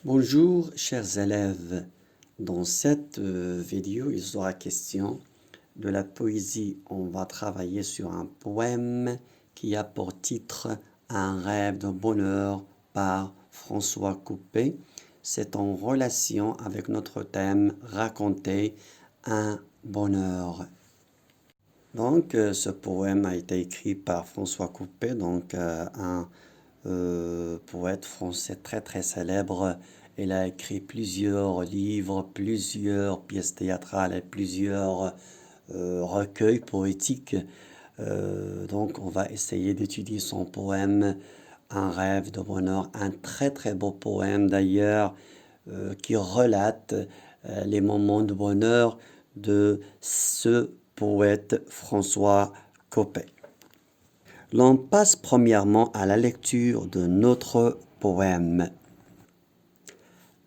Bonjour chers élèves, dans cette vidéo il sera question de la poésie. On va travailler sur un poème qui a pour titre Un rêve de bonheur par François Coupet. C'est en relation avec notre thème Raconter un bonheur. Donc ce poème a été écrit par François Coupet, un poète français très célèbre. Il a écrit plusieurs livres, plusieurs pièces théâtrales et plusieurs recueils poétiques. Donc on va essayer d'étudier son poème Un rêve de bonheur, un très beau poème d'ailleurs qui relate les moments de bonheur de ce poète François Coppée. L'on passe premièrement à la lecture de notre poème.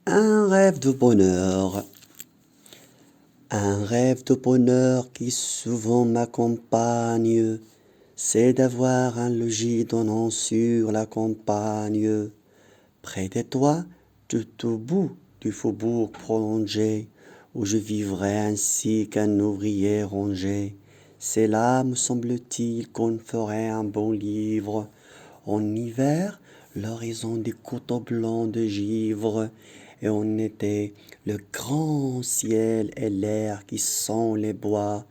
Un rêve de bonheur. Un rêve de bonheur qui souvent m'accompagne, c'est d'avoir un logis donnant sur la campagne, près des toits, tout au bout du faubourg prolongé, où je vivrai ainsi qu'un ouvrier rangé. C'est là, me semble-t-il, qu'on ferait un bon livre. En hiver, l'horizon des coteaux blancs de givre, et en été, le grand ciel et l'air qui sent les bois,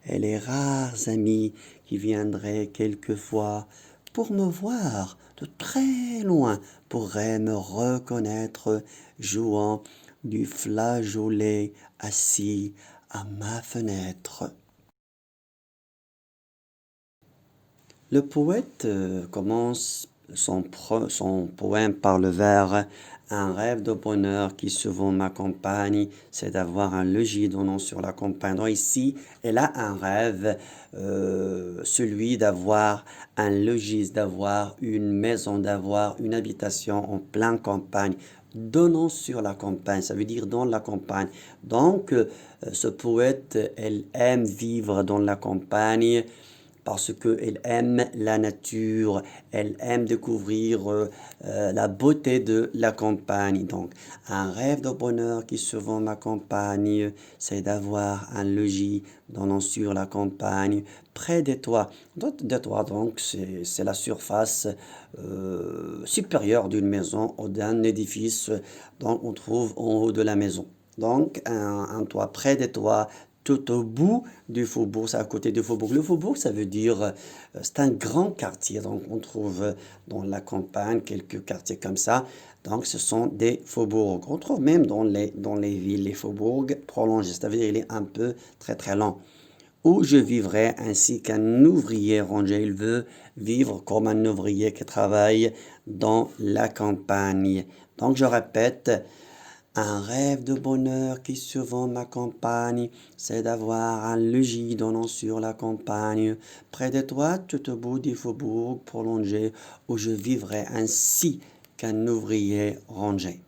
et les rares amis qui viendraient quelquefois pour me voir de très loin, pourraient me reconnaître jouant du flageolet assis à ma fenêtre. Le poète commence son poème par le vers Un rêve de bonheur qui souvent m'accompagne, c'est d'avoir un logis donnant sur la campagne. Donc ici, elle a un rêve, celui d'avoir un logis, d'avoir une maison, d'avoir une habitation en pleine campagne, donnant sur la campagne, ça veut dire dans la campagne. Donc, ce poète, elle aime vivre dans la campagne, parce qu'elle aime la nature, elle aime découvrir la beauté de la campagne. Donc, un rêve de bonheur qui souvent m'accompagne, c'est d'avoir un logis donnant sur la campagne, près des toits. Des toits, donc, c'est la surface supérieure d'une maison ou d'un édifice, donc on trouve en haut de la maison. Donc, un toit près des toits, tout au bout du faubourg, c'est à côté du faubourg. Le faubourg, ça veut dire, c'est un grand quartier, donc on trouve dans la campagne quelques quartiers comme ça. Donc ce sont des faubourgs. On trouve même dans les villes, les faubourgs prolongés, c'est-à-dire il est un peu très long. Où je vivrai ainsi qu'un ouvrier rangé. Il veut vivre comme un ouvrier qui travaille dans la campagne. Donc je répète, un rêve de bonheur qui souvent m'accompagne, c'est d'avoir un logis donnant sur la campagne, près de toi, tout au bout du faubourg prolongé, où je vivrai ainsi qu'un ouvrier rangé.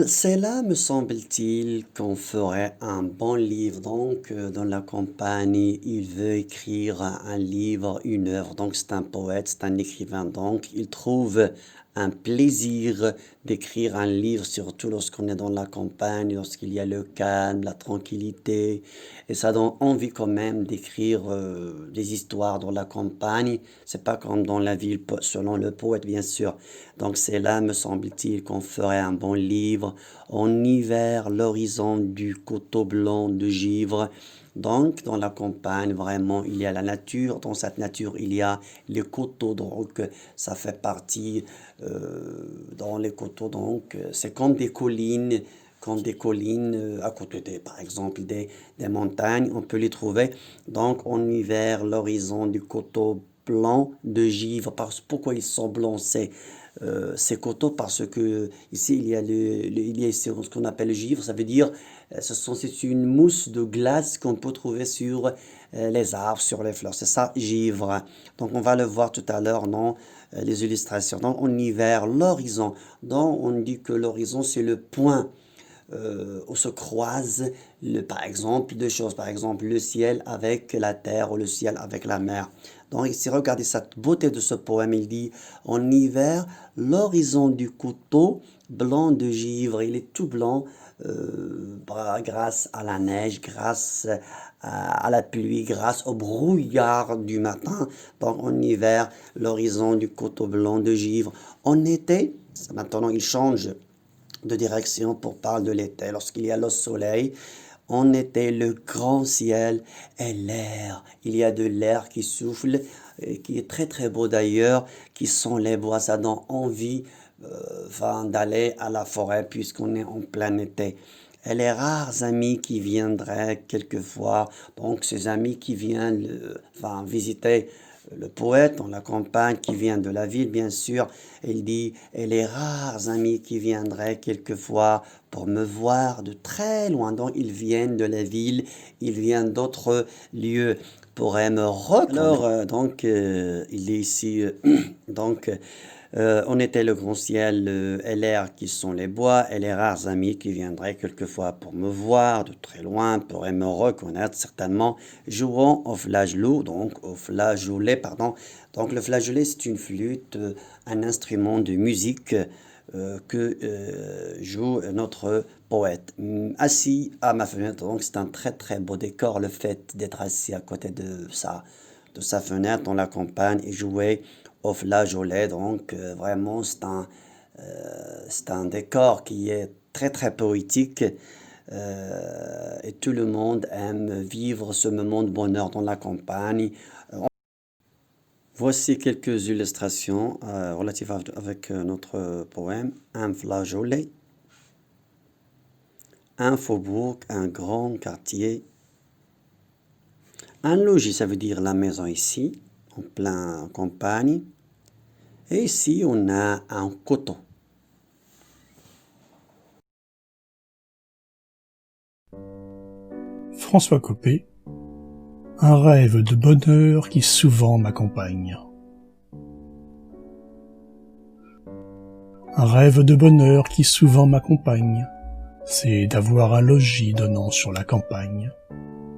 C'est là, me semble-t-il, qu'on ferait un bon livre. Donc, dans la campagne, il veut écrire un livre, une œuvre. Donc, c'est un poète, c'est un écrivain. Donc, il trouve un plaisir d'écrire un livre, surtout lorsqu'on est dans la campagne, lorsqu'il y a le calme, la tranquillité. Et ça donne envie quand même d'écrire des histoires dans la campagne. C'est pas comme dans la ville, selon le poète, bien sûr. Donc c'est là, me semble-t-il, qu'on ferait un bon livre. En hiver, l'horizon du coteau blanc de givre. Donc, dans la campagne, vraiment, il y a la nature. Dans cette nature, il y a les coteaux. Donc, ça fait partie dans les coteaux. Donc, c'est comme des collines à côté, par exemple, des montagnes. On peut les trouver. Donc, en hiver, l'horizon du coteau blanc de givre. Pourquoi ils sont blancs? Ces coteaux parce que ici il y a ici ce qu'on appelle le givre, ça veut dire c'est une mousse de glace qu'on peut trouver sur les arbres, sur les fleurs, c'est ça givre. Donc on va le voir tout à l'heure dans les illustrations. Donc en hiver, l'horizon, donc on dit que l'horizon c'est le point où se croisent, par exemple, deux choses. Par exemple, le ciel avec la terre ou le ciel avec la mer. Donc ici, regardez cette beauté de ce poème. Il dit, en hiver, l'horizon du couteau blanc de givre, il est tout blanc grâce à la neige, grâce à la pluie, grâce au brouillard du matin. Donc en hiver, l'horizon du couteau blanc de givre. En été, maintenant il change de direction pour parler de l'été. Lorsqu'il y a le soleil, en été, le grand ciel et l'air. Il y a de l'air qui souffle, qui est très très beau d'ailleurs, qui sent les bois. Ça donne envie d'aller à la forêt puisqu'on est en plein été. Et les rares amis qui viendraient quelquefois, donc ces amis qui viennent visiter le poète dans la campagne, qui vient de la ville, bien sûr, il dit, et les rares amis qui viendraient quelquefois pour me voir de très loin, donc ils viennent de la ville, ils viennent d'autres lieux, pourraient me reconnaître. Alors, il est ici, on était le grand ciel et l'air qui sont les bois et les rares amis qui viendraient quelquefois pour me voir de très loin, pourraient me reconnaître certainement, jouant au flageolet, pardon. Donc le flageolet, c'est une flûte, un instrument de musique que joue notre poète. Assis à ma fenêtre, donc c'est un très très beau décor, le fait d'être assis à côté de sa fenêtre dans la campagne et jouer au flageolet. Donc vraiment c'est un décor qui est très très poétique et tout le monde aime vivre ce moment de bonheur dans la campagne. Voici quelques illustrations relatives avec notre poème. Un flageolet, un faubourg, un grand quartier, un logis, ça veut dire la maison ici, en plein campagne. Et ici, on a un coton. François Copé, un rêve de bonheur qui souvent m'accompagne. Un rêve de bonheur qui souvent m'accompagne, c'est d'avoir un logis donnant sur la campagne,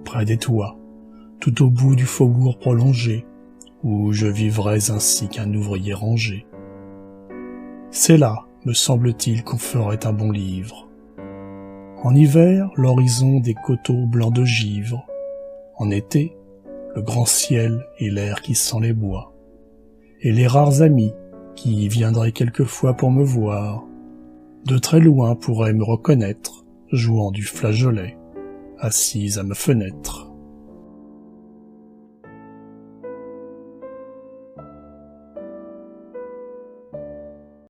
près des toits, tout au bout du faubourg prolongé, où je vivrais ainsi qu'un ouvrier rangé. C'est là, me semble-t-il, qu'on ferait un bon livre. En hiver, l'horizon des coteaux blancs de givre. En été, le grand ciel et l'air qui sent les bois. Et les rares amis qui viendraient quelquefois pour me voir, de très loin pourraient me reconnaître, jouant du flageolet, assis à ma fenêtre.